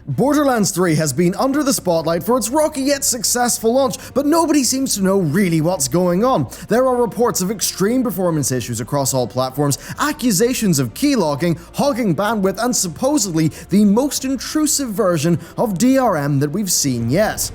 Borderlands 3 has been under the spotlight for its rocky yet successful launch, but nobody seems to know really what's going on. There are reports of extreme performance issues across all platforms, accusations of keylogging, hogging bandwidth, and supposedly the most intrusive version of DRM that we've seen yet.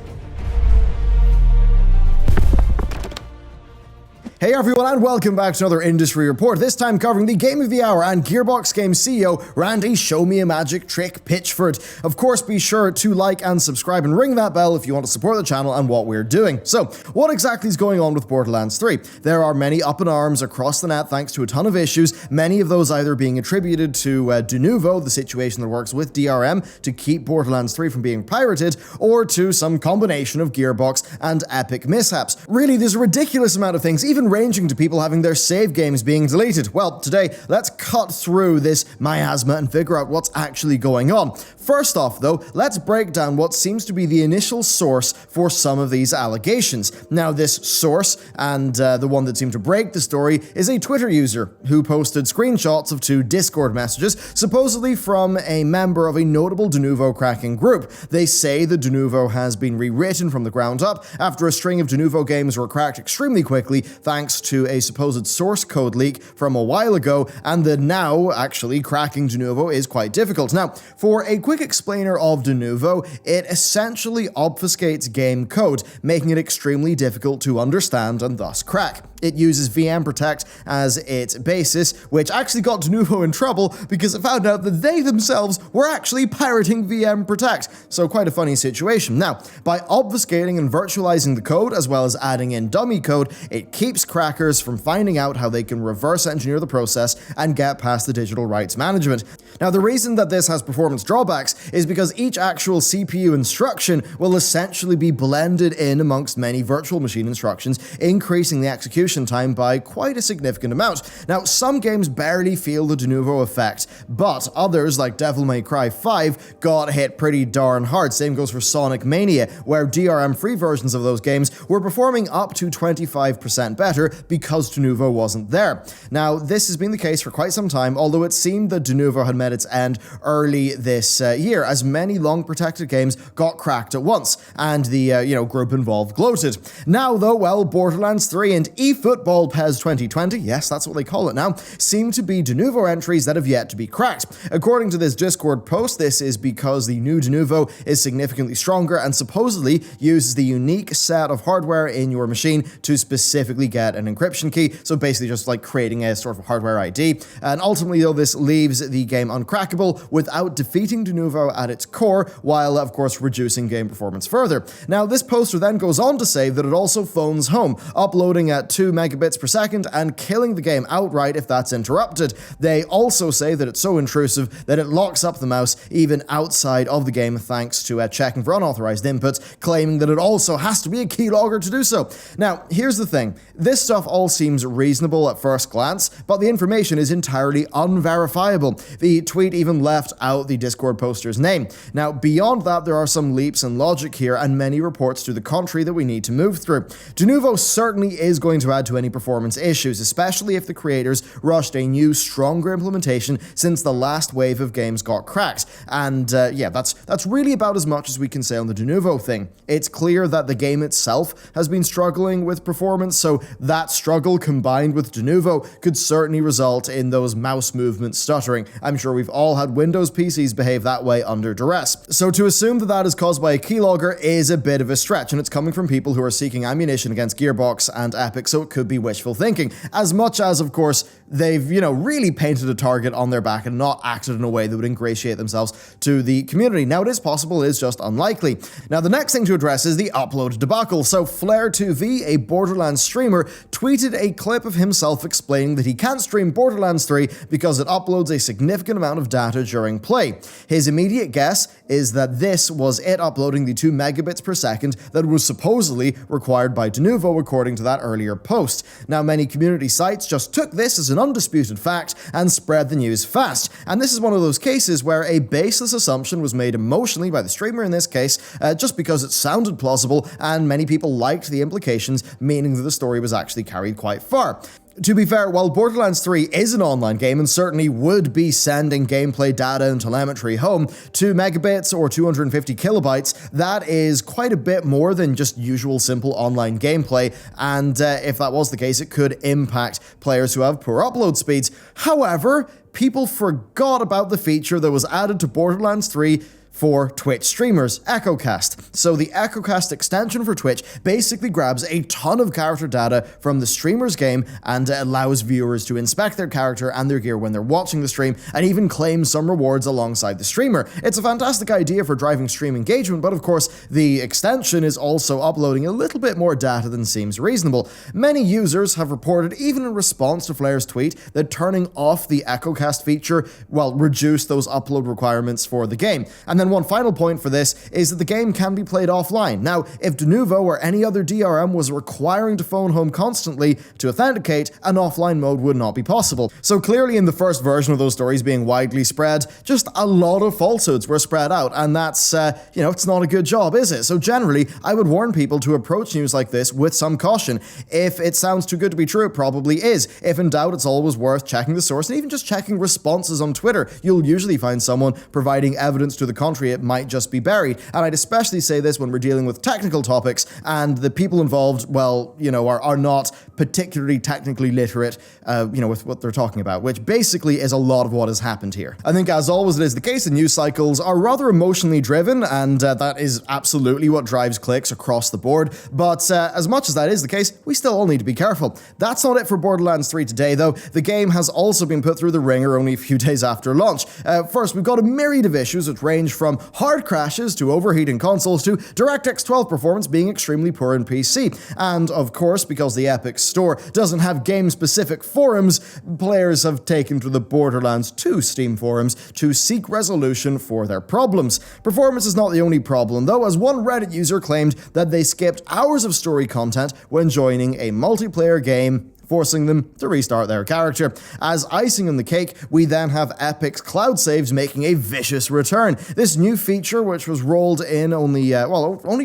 Hey everyone, and welcome back to another industry report, this time covering the Game of the Hour and Gearbox Games CEO Randy Show Me a Magic Trick Pitchford. Of course, be sure to like and subscribe and ring that bell if you want to support the channel and what we're doing. So, what exactly is going on with Borderlands 3? There are many up in arms across the net thanks to a ton of issues, many of those either being attributed to Denuvo, the situation that works with DRM to keep Borderlands 3 from being pirated, or to some combination of Gearbox and Epic mishaps. Really, there's a ridiculous amount of things, even ranging to people having their save games being deleted. Well, today, let's cut through this miasma and figure out what's actually going on. First off, though, let's break down what seems to be the initial source for some of these allegations. Now, this source, and the one that seemed to break the story, is a Twitter user who posted screenshots of two Discord messages, supposedly from a member of a notable Denuvo cracking group. They say the Denuvo has been rewritten from the ground up after a string of Denuvo games were cracked extremely quickly thanks to a supposed source code leak from a while ago, and that now, actually, cracking Denuvo is quite difficult. Now, for a quick explainer of Denuvo, it essentially obfuscates game code, making it extremely difficult to understand and thus crack. It uses VM Protect as its basis, which actually got Denuvo in trouble because it found out that they themselves were actually pirating VM Protect. So quite a funny situation. Now, by obfuscating and virtualizing the code, as well as adding in dummy code, it keeps crackers from finding out how they can reverse engineer the process and get past the digital rights management. Now, the reason that this has performance drawbacks is because each actual CPU instruction will essentially be blended in amongst many virtual machine instructions, increasing the execution time by quite a significant amount. Now, some games barely feel the Denuvo effect, but others, like Devil May Cry 5, got hit pretty darn hard. Same goes for Sonic Mania, where DRM-free versions of those games were performing up to 25% better because Denuvo wasn't there. Now, this has been the case for quite some time, although it seemed that Denuvo had met its end early this year, as many long-protected games got cracked at once, and the group involved gloated. Now, though, well, Borderlands 3 and eFootball PES 2020, yes, that's what they call it now, seem to be Denuvo entries that have yet to be cracked. According to this Discord post, this is because the new Denuvo is significantly stronger and supposedly uses the unique set of hardware in your machine to specifically get an encryption key, so basically just like creating a sort of hardware ID. And ultimately, though, this leaves the game uncrackable without defeating Denuvo at its core, while of course reducing game performance further. Now, this poster then goes on to say that it also phones home, uploading at 2 megabits per second and killing the game outright if that's interrupted. They also say that it's so intrusive that it locks up the mouse even outside of the game thanks to checking for unauthorized inputs, claiming that it also has to be a keylogger to do so. Now, here's the thing. This stuff all seems reasonable at first glance, but the information is entirely unverifiable. The tweet even left out the Discord poster's name. Now, beyond that, there are some leaps in logic here and many reports to the contrary that we need to move through. Denuvo certainly is going to add to any performance issues, especially if the creators rushed a new, stronger implementation since the last wave of games got cracked. And that's really about as much as we can say on the Denuvo thing. It's clear that the game itself has been struggling with performance, so that struggle combined with Denuvo could certainly result in those mouse movements stuttering. I'm sure we've all had Windows PCs behave that way under duress. So to assume that that is caused by a keylogger is a bit of a stretch, and it's coming from people who are seeking ammunition against Gearbox and Epic, so it could be wishful thinking. As much as, of course, they've, really painted a target on their back and not acted in a way that would ingratiate themselves to the community. Now, it is possible, it is just unlikely. Now, the next thing to address is the upload debacle. So, Flare2V, a Borderlands streamer, tweeted a clip of himself explaining that he can't stream Borderlands 3 because it uploads a significant amount of data during play. His immediate guess is that this was it uploading the 2 megabits per second that was supposedly required by Denuvo, according to that earlier post. Now, many community sites just took this as an undisputed fact and spread the news fast. And this is one of those cases where a baseless assumption was made emotionally by the streamer in this case, just because it sounded plausible and many people liked the implications, meaning that the story was actually carried quite far. To be fair, while Borderlands 3 is an online game and certainly would be sending gameplay data and telemetry home, 2 megabits or 250 kilobytes, that is quite a bit more than just usual simple online gameplay, and if that was the case, it could impact players who have poor upload speeds. However, people forgot about the feature that was added to Borderlands 3 for Twitch streamers, EchoCast. So the EchoCast extension for Twitch basically grabs a ton of character data from the streamer's game and allows viewers to inspect their character and their gear when they're watching the stream, and even claim some rewards alongside the streamer. It's a fantastic idea for driving stream engagement, but of course the extension is also uploading a little bit more data than seems reasonable. Many users have reported, even in response to Flair's tweet, that turning off the EchoCast feature, well, reduced those upload requirements for the game. And then one final point for this is that the game can be played offline. Now, if Denuvo or any other DRM was requiring to phone home constantly to authenticate, an offline mode would not be possible. So clearly in the first version of those stories being widely spread, just a lot of falsehoods were spread out, and that's, it's not a good job, is it? So generally, I would warn people to approach news like this with some caution. If it sounds too good to be true, it probably is. If in doubt, it's always worth checking the source and even just checking responses on Twitter. You'll usually find someone providing evidence to the contrary. It might just be buried. And I'd especially say this when we're dealing with technical topics and the people involved, are not particularly technically literate, with what they're talking about, which basically is a lot of what has happened here. I think, as always it is the case, the news cycles are rather emotionally driven, and that is absolutely what drives clicks across the board. But as much as that is the case, we still all need to be careful. That's not it for Borderlands 3 today, though. The game has also been put through the ringer only a few days after launch. First, we've got a myriad of issues which range from hard crashes to overheating consoles to DirectX 12 performance being extremely poor in PC. And of course, because the Epic Store doesn't have game-specific forums, players have taken to the Borderlands 2 Steam forums to seek resolution for their problems. Performance is not the only problem, though, as one Reddit user claimed that they skipped hours of story content when joining a multiplayer game, forcing them to restart their character. As icing on the cake, we then have Epic's cloud saves making a vicious return. This new feature, which was rolled in only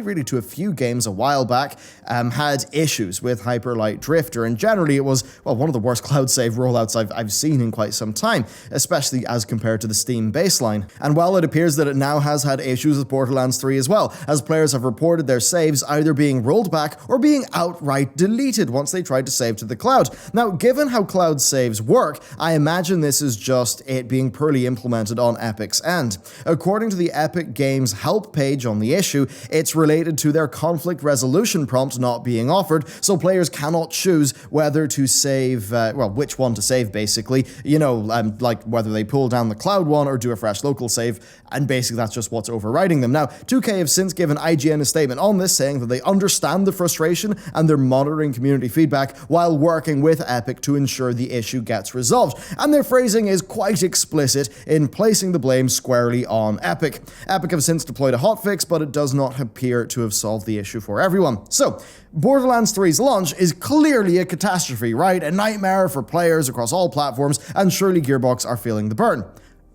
really to a few games a while back, had issues with Hyperlight Drifter, and generally it was, one of the worst cloud save rollouts I've seen in quite some time, especially as compared to the Steam baseline. And while it appears that it now has had issues with Borderlands 3 as well, as players have reported their saves either being rolled back or being outright deleted once they tried to save to the cloud. Now, given how cloud saves work, I imagine this is just it being poorly implemented on Epic's end. According to the Epic Games help page on the issue, it's related to their conflict resolution prompt not being offered, so players cannot choose whether to save, which one to save basically, like whether they pull down the cloud one or do a fresh local save, and basically that's just what's overriding them. Now, 2K have since given IGN a statement on this saying that they understand the frustration and they're monitoring community feedback while working with Epic to ensure the issue gets resolved, and their phrasing is quite explicit in placing the blame squarely on Epic. Epic have since deployed a hotfix, but it does not appear to have solved the issue for everyone. So, Borderlands 3's launch is clearly a catastrophe, right? A nightmare for players across all platforms, and surely Gearbox are feeling the burn.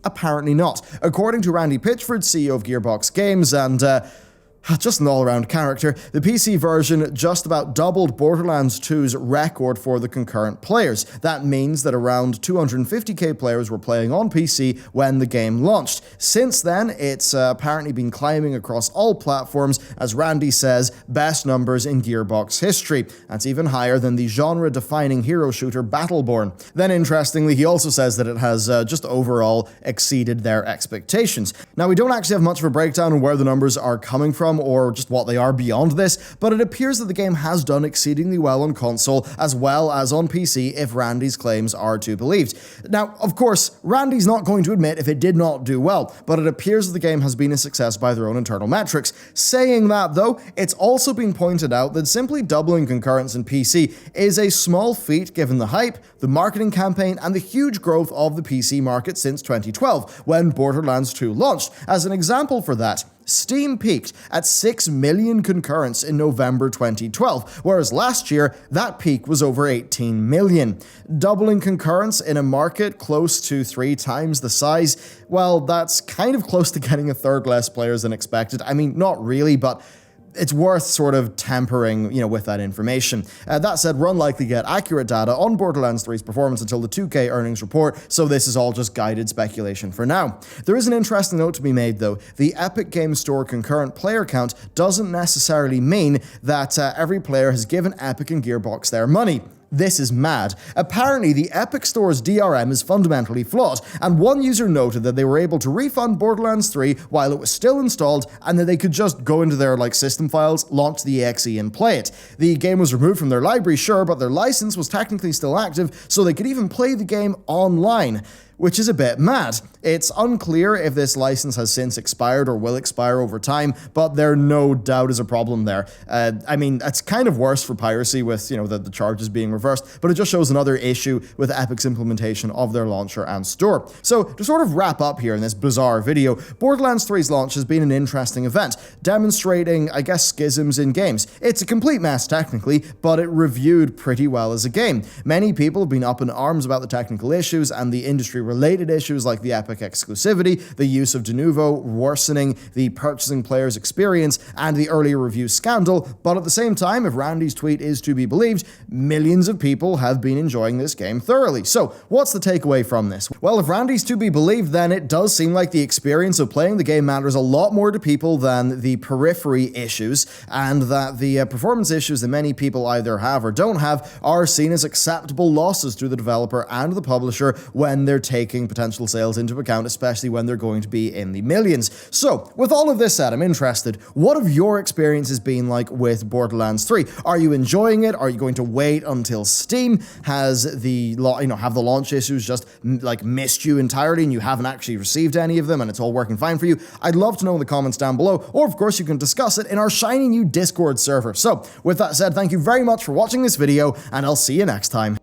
Apparently not. According to Randy Pitchford, CEO of Gearbox Games, and just an all-around character, the PC version just about doubled Borderlands 2's record for the concurrent players. That means that around 250k players were playing on PC when the game launched. Since then, it's apparently been climbing across all platforms, as Randy says, best numbers in Gearbox history. That's even higher than the genre-defining hero shooter Battleborn. Then, interestingly, he also says that it has just overall exceeded their expectations. Now, we don't actually have much of a breakdown on where the numbers are coming from, or just what they are beyond this, but it appears that the game has done exceedingly well on console as well as on PC if Randy's claims are to be believed. Now, of course, Randy's not going to admit if it did not do well, but it appears that the game has been a success by their own internal metrics. Saying that, though, it's also been pointed out that simply doubling concurrence in PC is a small feat given the hype, the marketing campaign, and the huge growth of the PC market since 2012, when Borderlands 2 launched. As an example for that, Steam peaked at 6 million concurrents in November 2012, whereas last year, that peak was over 18 million. Doubling concurrents in a market close to 3 times the size, well, that's kind of close to getting a third less players than expected. I mean, not really, but it's worth sort of tempering, with that information. That said, we're unlikely to get accurate data on Borderlands 3's performance until the 2K earnings report, so this is all just guided speculation for now. There is an interesting note to be made, though. The Epic Games Store concurrent player count doesn't necessarily mean that every player has given Epic and Gearbox their money. This is mad. Apparently, the Epic Store's DRM is fundamentally flawed, and one user noted that they were able to refund Borderlands 3 while it was still installed, and that they could just go into their system files, launch the exe, and play it. The game was removed from their library, sure, but their license was technically still active, so they could even play the game online, which is a bit mad. It's unclear if this license has since expired or will expire over time, but there no doubt is a problem there. It's kind of worse for piracy with, the charges being reversed, but it just shows another issue with Epic's implementation of their launcher and store. So, to sort of wrap up here in this bizarre video, Borderlands 3's launch has been an interesting event, demonstrating, schisms in games. It's a complete mess technically, but it reviewed pretty well as a game. Many people have been up in arms about the technical issues and the industry-related issues like the Epic exclusivity, the use of de novo worsening the purchasing player's experience, and the earlier review scandal, but at the same time, if Randy's tweet is to be believed, millions of people have been enjoying this game thoroughly. So, what's the takeaway from this? Well, if Randy's to be believed, then it does seem like the experience of playing the game matters a lot more to people than the periphery issues, and that the performance issues that many people either have or don't have are seen as acceptable losses to the developer and the publisher when they're taking potential sales into account, especially when they're going to be in the millions. So, with all of this said, I'm interested. What have your experiences been like with Borderlands 3? Are you enjoying it? Are you going to wait until Steam? Has have the launch issues just missed you entirely and you haven't actually received any of them and it's all working fine for you? I'd love to know in the comments down below, or of course you can discuss it in our shiny new Discord server. So, with that said, thank you very much for watching this video, and I'll see you next time.